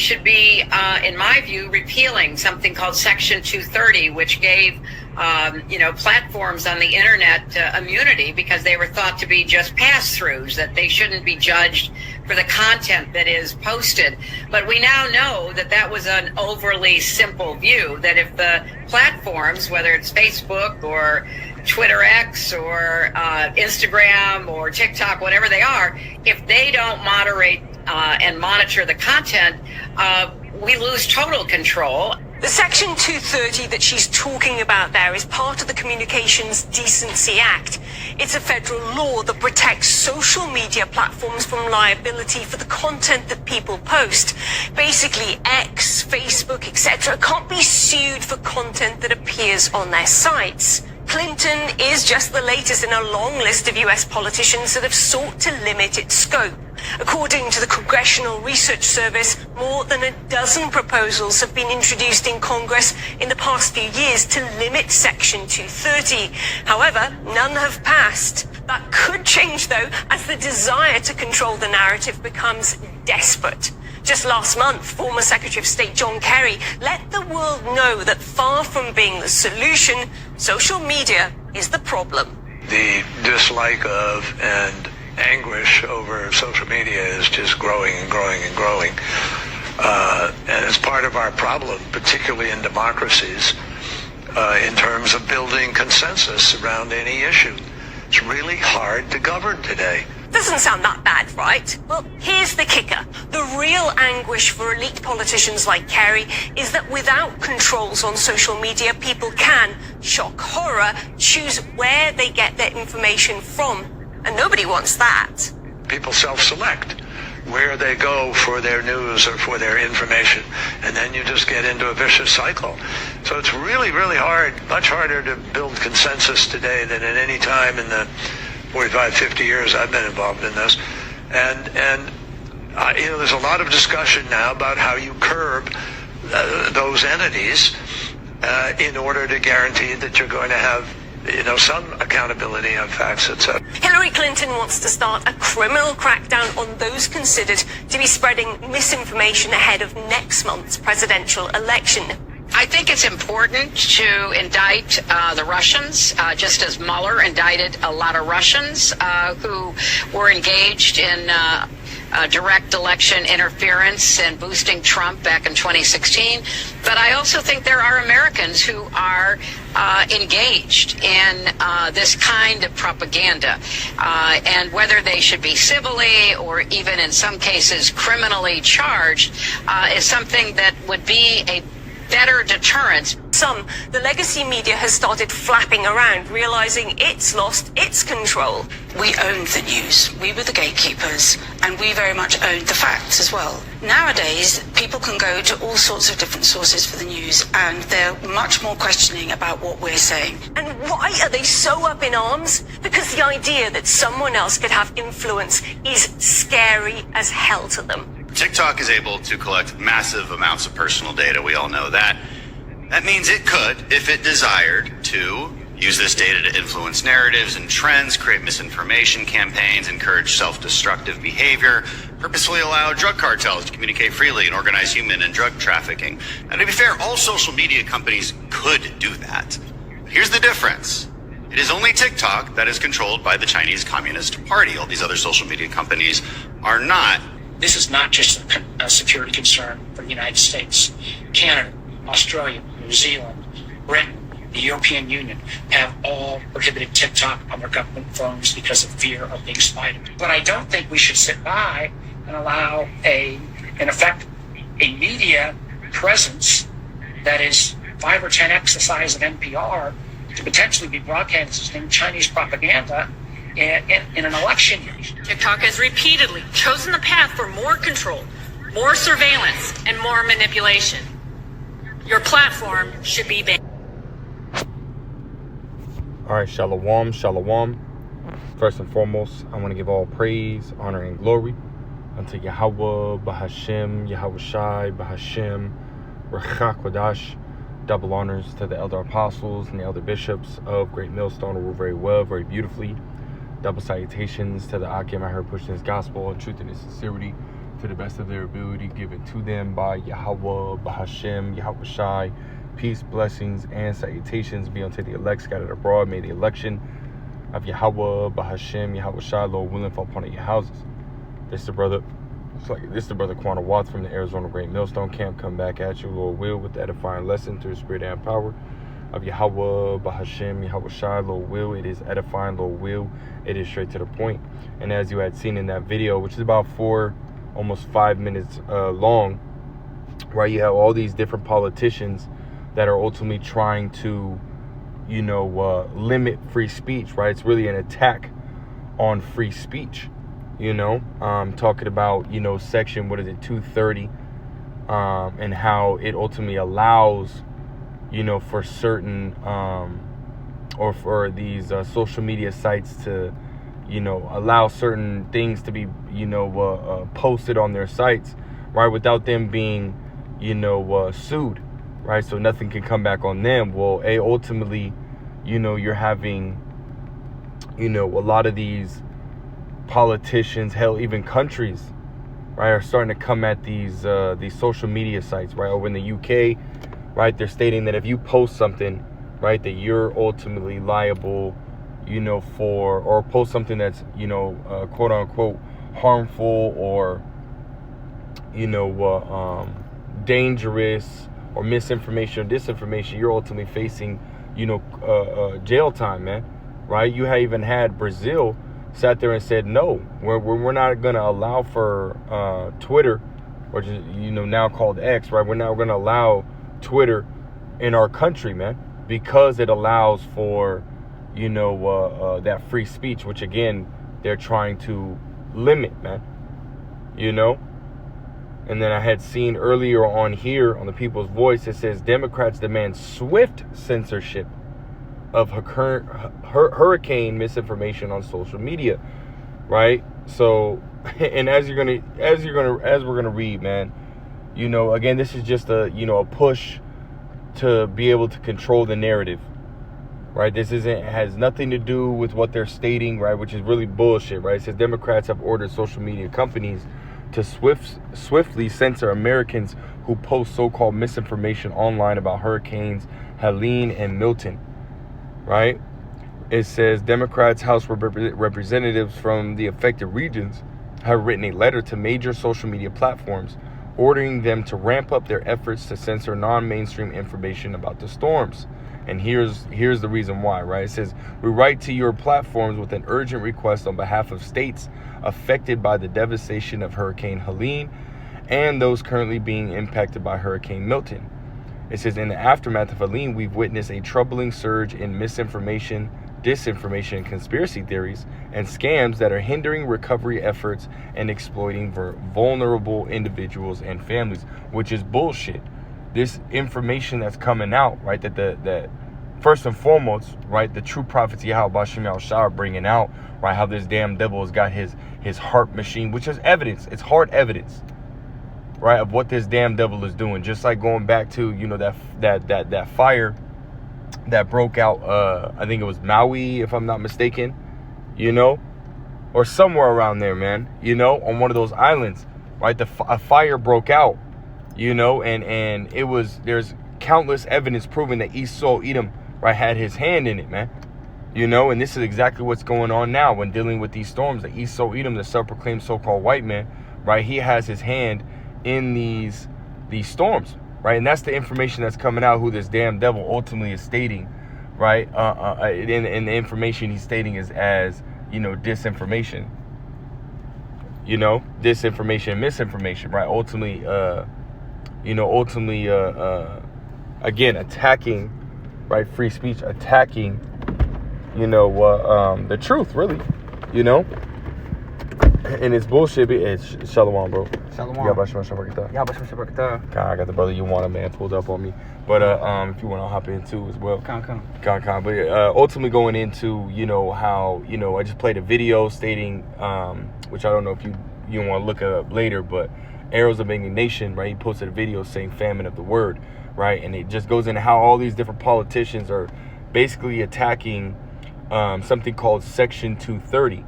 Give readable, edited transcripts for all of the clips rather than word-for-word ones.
should be, in my view, repealing something called Section 230, which gave platforms on the internet immunity because they were thought to be just pass-throughs, that they shouldn't be judged for the content that is posted. But we now know that that was an overly simple view, that if the platforms, whether it's Facebook or Twitter X or Instagram or TikTok, whatever they are, if they don't moderate and monitor the content, we lose total control. The Section 230 that she's talking about there is part of the Communications Decency Act. It's a federal law that protects social media platforms from liability for the content that people post. Basically, X, Facebook, etc. can't be sued for content that appears on their sites. Clinton is just the latest in a long list of US politicians that have sought to limit its scope. According to the Congressional Research Service, more than a dozen proposals have been introduced in Congress in the past few years to limit Section 230. However, none have passed. That could change, though, as the desire to control the narrative becomes desperate. Just last month, former Secretary of State John Kerry let the world know that far from being the solution, social media is the problem. The dislike of and anguish over social media is just growing and growing and growing. And it's part of our problem, particularly in democracies, in terms of building consensus around any issue. It's really hard to govern today. Doesn't sound that bad, right? Well, here's the kicker. The real anguish for elite politicians like Kerry is that without controls on social media, people can, shock horror, choose where they get their information from. And nobody wants that. People self-select where they go for their news or for their information, and then you just get into a vicious cycle. So it's really, really hard, much harder to build consensus today than at any time in the 45, 50 years I've been involved in this. And there's a lot of discussion now about how you curb those entities in order to guarantee that you're going to have some accountability on facts, etc. Hillary Clinton wants to start a criminal crackdown on those considered to be spreading misinformation ahead of next month's presidential election. I think it's important to indict the Russians, just as Mueller indicted a lot of Russians who were engaged in direct election interference and boosting Trump back in 2016. But I also think there are Americans who are engaged in this kind of propaganda. And whether they should be civilly or even in some cases criminally charged is something that would be a better deterrence. The legacy media has started flapping around, realizing it's lost its control. We owned the news. We were the gatekeepers, and we very much owned the facts as well. Nowadays, people can go to all sorts of different sources for the news, and they're much more questioning about what we're saying. And why are they so up in arms? Because the idea that someone else could have influence is scary as hell to them. TikTok is able to collect massive amounts of personal data. We all know that. That means it could, if it desired, to use this data to influence narratives and trends, create misinformation campaigns, encourage self-destructive behavior, purposefully allow drug cartels to communicate freely and organize human and drug trafficking. Now, to be fair, all social media companies could do that. But here's the difference. It is only TikTok that is controlled by the Chinese Communist Party. All these other social media companies are not. This is not just a security concern for the United States. Canada, Australia, New Zealand, Britain, the European Union have all prohibited TikTok on their government phones because of fear of being spied. But I don't think we should sit by and allow in effect, a media presence that is 5 or 10x the size of NPR to potentially be broadcasting Chinese propaganda in an election year. TikTok has repeatedly chosen the path for more control, more surveillance, and more manipulation. Your platform should be banned. All right, shalom, shalom. First and foremost, I want to give all praise, honor, and glory unto Yahweh, Bahashem, Yahweh Shai, Bahashem, Rechak Kodash. Double honors to the elder apostles and the elder bishops of Great Millstone who rule very well, very beautifully. Double salutations to the Akim I heard pushing his gospel in truth and in sincerity to the best of their ability given to them by Yahweh, Bahashem, Yahweh Shai. Peace, blessings, and salutations be unto the elect scattered abroad. May the election of Yahweh, Bahashem, Yahweh Shai, Lord willing, fall upon your houses. This is the brother Quanah Watts from the Arizona Great Millstone Camp. Come back at you, Lord will, with the edifying lesson through the spirit and power of Yahweh, Bahashem, Yahweh Shai, Lord will. It is edifying, Lord will. It is straight to the point. And as you had seen in that video, which is about 4, almost 5 minutes long, right, you have all these different politicians that are ultimately trying to, limit free speech, right? It's really an attack on free speech, talking about, section, 230, and how it ultimately allows, for certain, or for these social media sites to, allow certain things to be, posted on their sites, right, without them being, sued, right? So nothing can come back on them. Well, ultimately, you're having, a lot of these politicians, hell, even countries, right, are starting to come at these social media sites, right? Over in the UK, right, they're stating that if you post something, right, that you're ultimately liable, for, or post something that's, quote unquote harmful or, dangerous or misinformation or disinformation, you're ultimately facing, jail time, man, right? You have even had Brazil sat there and said, no, we're not going to allow for Twitter, which is, now called X, right? We're not going to allow Twitter in our country, man, because it allows for, that free speech, which again, they're trying to limit, man, And then I had seen earlier on here on the People's Voice, it says Democrats demand swift censorship of hurricane misinformation on social media, right? So, and as we're gonna read, man, again, this is just a push to be able to control the narrative, right? This has nothing to do with what they're stating, right? Which is really bullshit, right? It says Democrats have ordered social media companies to swiftly censor Americans who post so-called misinformation online about hurricanes Helene and Milton, right? It says Democrats' House representatives from the affected regions have written a letter to major social media platforms ordering them to ramp up their efforts to censor non-mainstream information about the storms. And here's the reason why, right? It says, we write to your platforms with an urgent request on behalf of states affected by the devastation of Hurricane Helene and those currently being impacted by Hurricane Milton. It says, in the aftermath of Helene, we've witnessed a troubling surge in misinformation, disinformation, and conspiracy theories and scams that are hindering recovery efforts and exploiting vulnerable individuals and families, which is bullshit. This information that's coming out, right, that first and foremost, right, the true prophets Yahweh Bashem Yahweh Shai are bringing out, right, how this damn devil has got his heart machine, which is evidence. It's hard evidence, right, of what this damn devil is doing. Just like going back to, that fire that broke out, I think it was Maui, if I'm not mistaken, or somewhere around there, man, on one of those islands, right, a fire broke out, and there's countless evidence proving that Esau Edom, right, had his hand in it, man, and this is exactly what's going on now when dealing with these storms. The Esau Edom, the self-proclaimed so-called white man, right, he has his hand in these storms, right, and that's the information that's coming out, who this damn devil ultimately is stating, right, and the information he's stating is as, disinformation, disinformation and misinformation, right, ultimately, again, attacking, right, free speech, attacking, the truth, really, and it's bullshit. It's Shalom, bro. Shalom. I got the brother you want, man, pulled up on me. But if you want to hop in too as well. Con. But ultimately going into, how, I just played a video stating, which I don't know if you want to look it up later, but Arrows of Indignation, right? He posted a video saying famine of the word, right? And it just goes into how all these different politicians are basically attacking something called Section 230,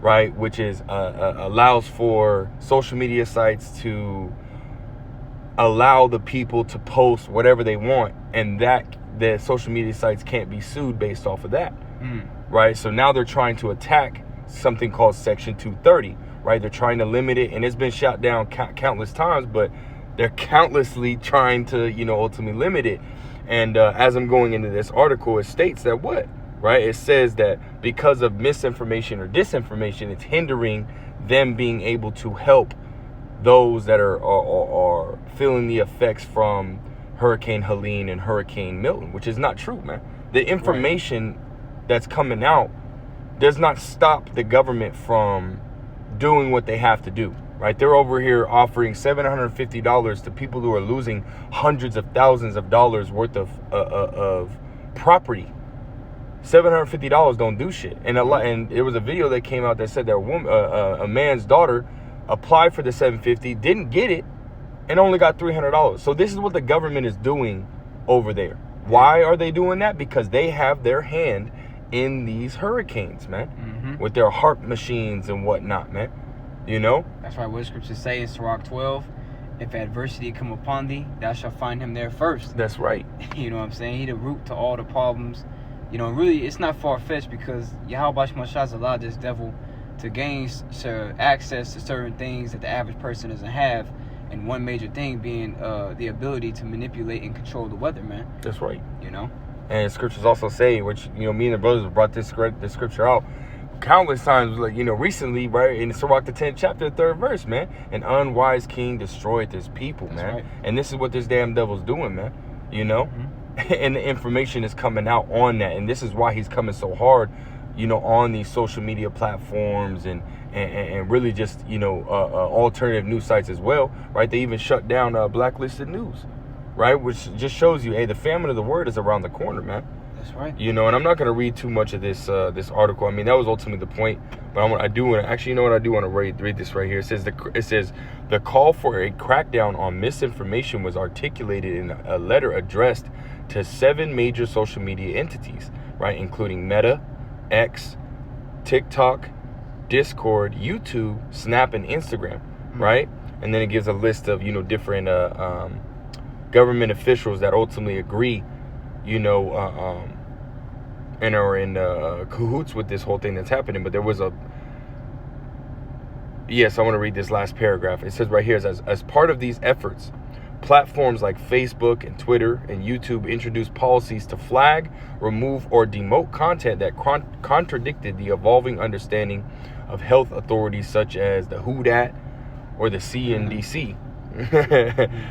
right? Which is allows for social media sites to allow the people to post whatever they want, and that the social media sites can't be sued based off of that, right? So now they're trying to attack something called Section 230, right? They're trying to limit it, and it's been shot down countless times, but they're countlessly trying to, ultimately limit it. And as I'm going into this article, it states that what? Right? It says that because of misinformation or disinformation, it's hindering them being able to help those that are feeling the effects from Hurricane Helene and Hurricane Milton, which is not true, man. The information that's coming out does not stop the government from doing what they have to do, right? They're over here offering $750 to people who are losing hundreds of thousands of dollars worth of property. $750 don't do shit. And there was a video that came out that said that a man's daughter applied for the $750, didn't get it, and only got $300. So this is what the government is doing over there. Why are they doing that? Because they have their hand in these hurricanes, man, with their HARP machines and whatnot, man. That's right. What scriptures say in Sirach 12, if adversity come upon thee, thou shalt find him there first. That's right. You know what I'm saying? He the root to all the problems. Really, it's not far-fetched, because Yahweh has allowed this devil to gain access to certain things that the average person doesn't have, and one major thing being the ability to manipulate and control the weather, man. That's right. And scriptures also say, which, me and the brothers brought this scripture out countless times, like, recently, right, in Sirach the 10th chapter, 3rd verse, man. An unwise king destroyed his people, man. Right. And this is what this damn devil's doing, man. And the information is coming out on that, and this is why he's coming so hard, on these social media platforms and really just alternative news sites as well, right? They even shut down blacklisted news, right? Which just shows you, hey, the famine of the word is around the corner, man. That's right. And I'm not going to read too much of this article. I mean, that was ultimately the point, but I do want to read this right here. It says the call for a crackdown on misinformation was articulated in a letter addressed to 7 major social media entities, right, including Meta, X, TikTok, Discord, YouTube, Snap, and Instagram, right? And then it gives a list of different government officials that ultimately agree, and are in cahoots with this whole thing that's happening. But there was I want to read this last paragraph. It says right here, as part of these efforts, platforms like Facebook and Twitter and YouTube introduced policies to flag, remove, or demote content that contradicted the evolving understanding of health authorities such as the WHO or the CNDC.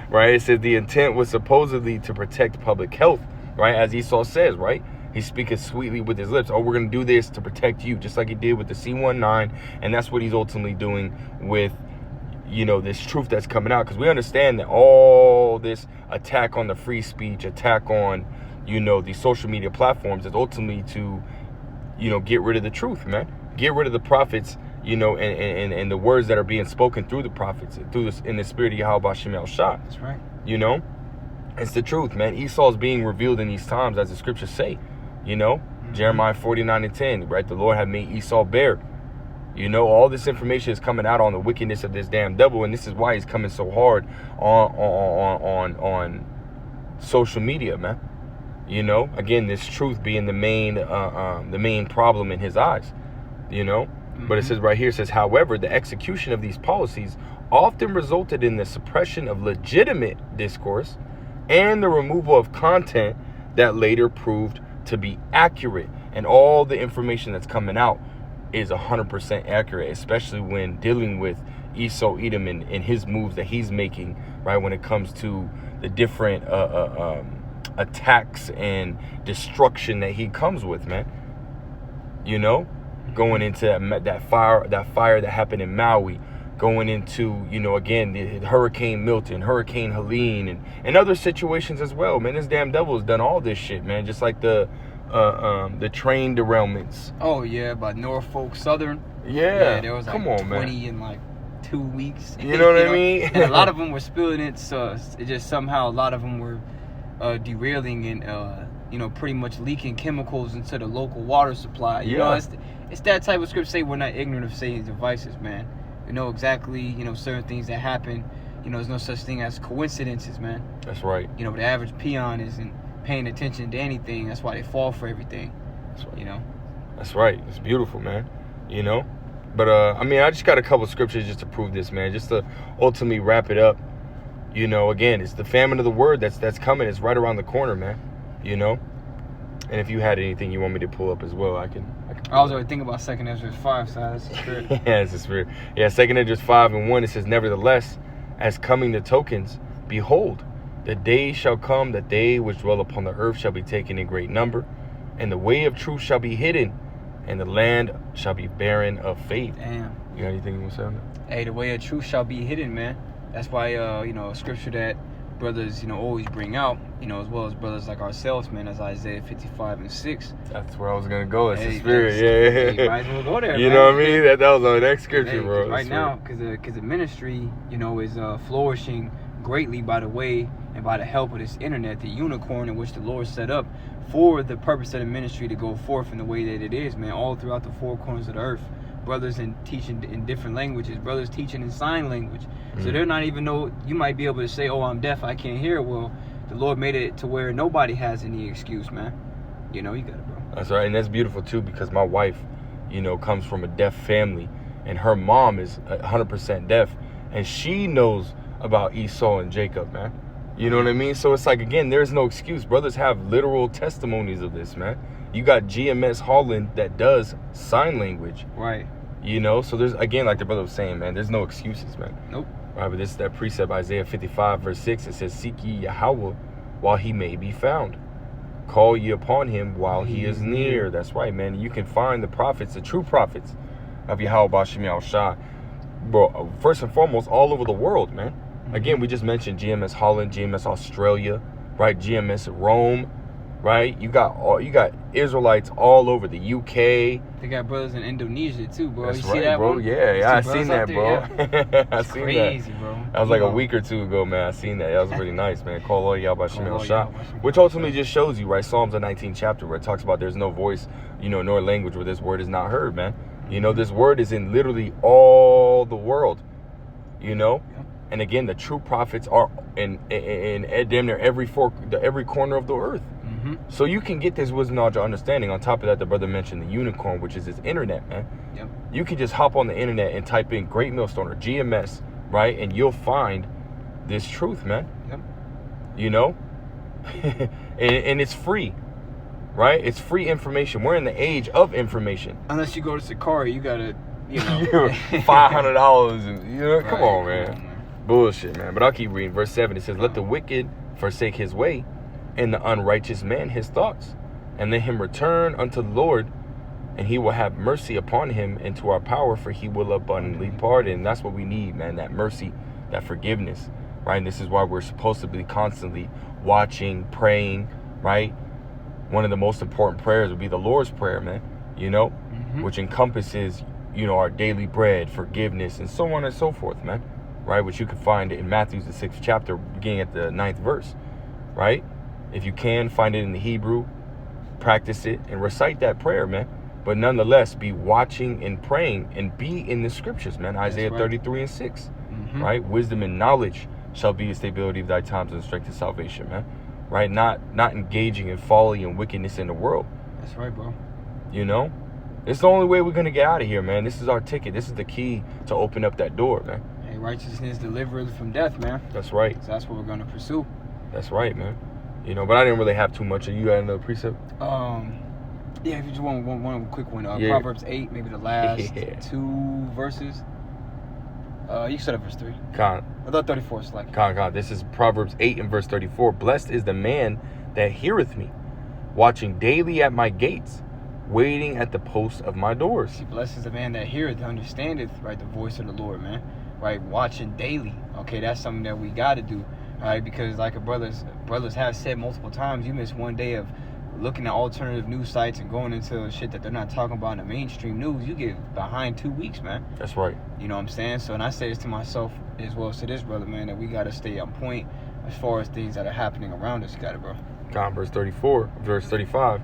Right? It says the intent was supposedly to protect public health, right? As Esau says, right? He's speaking sweetly with his lips. Oh, we're going to do this to protect you, just like he did with the C-19. And that's what he's ultimately doing with this truth that's coming out, because we understand that all this attack on the free speech, attack on, these social media platforms is ultimately to, get rid of the truth, man. Get rid of the prophets, and the words that are being spoken through the prophets, in the spirit of Yahweh Shem El Shah. That's right. It's the truth, man. Esau is being revealed in these times, as the scriptures say, Jeremiah 49:10, right? The Lord had made Esau bare. All this information is coming out on the wickedness of this damn devil, and this is why he's coming so hard on social media, man. Again, this truth being the main problem in his eyes, But it says right here, however, the execution of these policies often resulted in the suppression of legitimate discourse and the removal of content that later proved to be accurate. And all the information that's coming out is 100% accurate, especially when dealing with Esau Edom and his moves that he's making, right, when it comes to the different attacks and destruction that he comes with, man. Going into that fire that happened in Maui, going into, again, the Hurricane Milton, Hurricane Helene, and other situations as well, man. This damn devil has done all this shit, man, just like the train derailments. Oh yeah, by Norfolk Southern. Yeah, there was like come on, 20 man. in like 2 weeks. You know what I mean? And a lot of them were spilling it, so it just somehow a lot of them were derailing and pretty much leaking chemicals into the local water supply. You know, it's that type of scripture say we're not ignorant of Satan's devices, man. We know exactly, you know, certain things that happen. You know, there's no such thing as coincidences, man. That's right. You know, the average peon isn't paying attention to anything. That's why they fall for everything. That's right. You know? That's right. It's beautiful, man. You know? But, I mean, I just got a couple scriptures just to prove this, man. Just to ultimately wrap it up. You know, again, it's the famine of the word that's coming. It's right around the corner, man. You know? And if you had anything you want me to pull up as well, I can I was already thinking about 2 Ezra 5, so that's the spirit. Yeah, it's the spirit. Yeah, 2 Ezra 5:1, it says, nevertheless, as coming the tokens, behold, the day shall come that they which dwell upon the earth shall be taken in great number, and the way of truth shall be hidden, and the land shall be barren of faith. Damn. You got anything you want to say on that? Hey, the way of truth shall be hidden, man. That's why, you know, a scripture that brothers, you know, always bring out, you know, as well as brothers like ourselves, man, as Isaiah 55:6. That's where I was going to go. It's Hey, the spirit. Hey, Yeah. you might as well go there, You man. know what I mean? That was our next scripture, Hey, bro. right now, because the ministry, you know, is flourishing greatly by the way and by the help of this internet, the unicorn in which the Lord set up for the purpose of the ministry to go forth in the way that it is, man, all throughout the four corners of the earth. Brothers teaching in different languages, brothers teaching in sign language. So they're not even know, you might be able to say, oh, I'm deaf, I can't hear. Well, the Lord made it to where nobody has any excuse, man. You know, you got it, bro. That's right. And that's beautiful, too, because my wife, you know, comes from a deaf family, and her mom is 100% deaf, and she knows about Esau and Jacob, man. You know what I mean? So it's like, again, there's no excuse. Brothers have literal testimonies of this, man. You got GMS Holland that does sign language. Right. You know, so there's, again, like the brother was saying, man, there's no excuses, man. Nope. Right, but this is that precept, Isaiah 55:6. It says, seek ye Yahweh while he may be found. Call ye upon him while he is near. That's right, man. You can find the prophets, the true prophets of Yahweh Bashim Yahushua. Bro, first and foremost, all over the world, man. Again, we just mentioned GMS Holland, GMS Australia, right? GMS Rome, right? You got Israelites all over the UK. They got brothers in Indonesia too, bro. That's You right, see that bro. one? Yeah, I Two seen brothers that, out bro. there, yeah. I It's seen crazy, that. bro. That was like a week or two ago, man. I seen that. That was pretty nice, man. Call all y'all by Shemel all Shah. y'all by Shemel Which Shah. ultimately just shows you, right? Psalms the 19th chapter where it talks about there's no voice, you know, nor language where this word is not heard, man. You know, this word is in literally all the world, you know? Yeah. And again, the true prophets are in damn near every corner of the earth. Mm-hmm. So you can get this wisdom, knowledge, or understanding. On top of that, the brother mentioned the unicorn, which is his internet, man. Yep. You can just hop on the internet and type in Great Millstone or GMS, right? And you'll find this truth, man. Yep. You know? and it's free, right? It's free information. We're in the age of information. Unless you go to Sakari, you gotta, you know. $500 and, you know, come Right, on, man. Bullshit, man. But I'll keep reading. Verse 7, it says, let the wicked forsake his way, and the unrighteous man his thoughts, and let him return unto the Lord, and he will have mercy upon him and to our power, for he will abundantly pardon. That's what we need, man, that mercy, that forgiveness, right? And this is why we're supposed to be constantly watching, praying, right? One of the most important prayers would be the Lord's Prayer, man, you know, which encompasses, you know, our daily bread, forgiveness, and so on and so forth, man, right? Which you can find in Matthew, the 6th chapter, beginning at the 9th verse, right? If you can, find it in the Hebrew, practice it, and recite that prayer, man. But nonetheless, be watching and praying and be in the scriptures, man. Isaiah 33:6, right? Wisdom and knowledge shall be the stability of thy times and strength of salvation, man. Right? Not engaging in folly and wickedness in the world. That's right, bro. You know? It's the only way we're going to get out of here, man. This is our ticket. This is the key to open up that door, man. Hey, righteousness delivers from death, man. That's right. So that's what we're gonna pursue. That's right, man. You know, but I didn't really have too much. You got another precept? Yeah, if you just want one quick one, Yeah. Proverbs 8, maybe the last Yeah. 2 verses. You can start at verse 3. Con. I thought 34 is like. This is Proverbs 8 and verse 34. Blessed is the man that heareth me, watching daily at my gates, waiting at the posts of my doors. See, blessed is the man that heareth, understandeth, right, the voice of the Lord, man. Right, watching daily. Okay, that's something that we got to do. All right, because like brothers have said multiple times, you miss one day of looking at alternative news sites and going into shit that they're not talking about in the mainstream news. You get behind 2 weeks, man. That's right. You know what I'm saying? So, and I say this to myself as well as to this brother, man, that we got to stay on point as far as things that are happening around us. You got it, bro. Verse 35.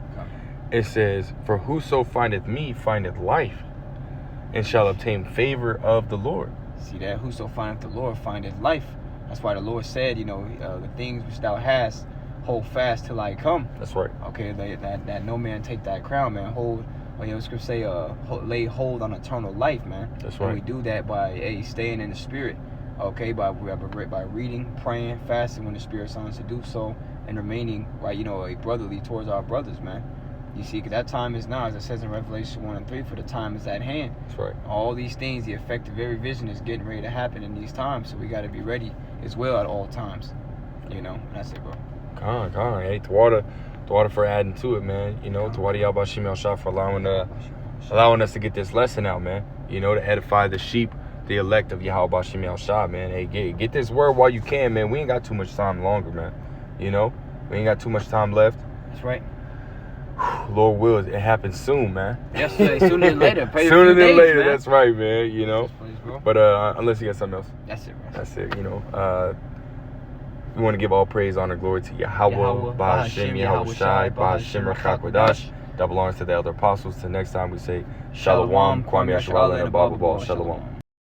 it says, for whoso findeth me findeth life, and shall obtain favor of the Lord. See that? Whoso findeth the Lord findeth life. That's why the Lord said, you know, the things which thou hast, hold fast till I come. That's right. Okay, that no man take that crown, man. Hold, you know, scripture say, lay hold on eternal life, man. That's right. And we do that by staying in the Spirit. Okay, by reading, praying, fasting when the Spirit signs to do so, and remaining, right, you know, brotherly towards our brothers, man. You see, 'cause that time is now, as it says in Revelation 1 and 3, for the time is at hand. That's right. All these things, the effect of every vision is getting ready to happen in these times, so we got to be ready as well at all times. You know, and that's it, bro. Con. Hey, Tawada for adding to it, man. You know, Tawada Yabashim El Shah for allowing us to get this lesson out, man. You know, to edify the sheep, the elect of Yahweh Bashim El Shah, man. Hey, get this word while you can, man. We ain't got too much time longer, man. You know, we ain't got too much time left. That's right. Lord wills, it happens soon, man. Yes, sooner than later. Sooner than later, man. that's right, man. You know. Please, but unless you got something else. That's it, bro. That's it, you know. We want to give all praise, honor, glory to Yahweh, Bahashim, Yahweh Shai, Bahashim, Rachakwadash. That belongs to the elder apostles. Till next time we say, Shalom, Kwame Yashawala, and Abba Shalom.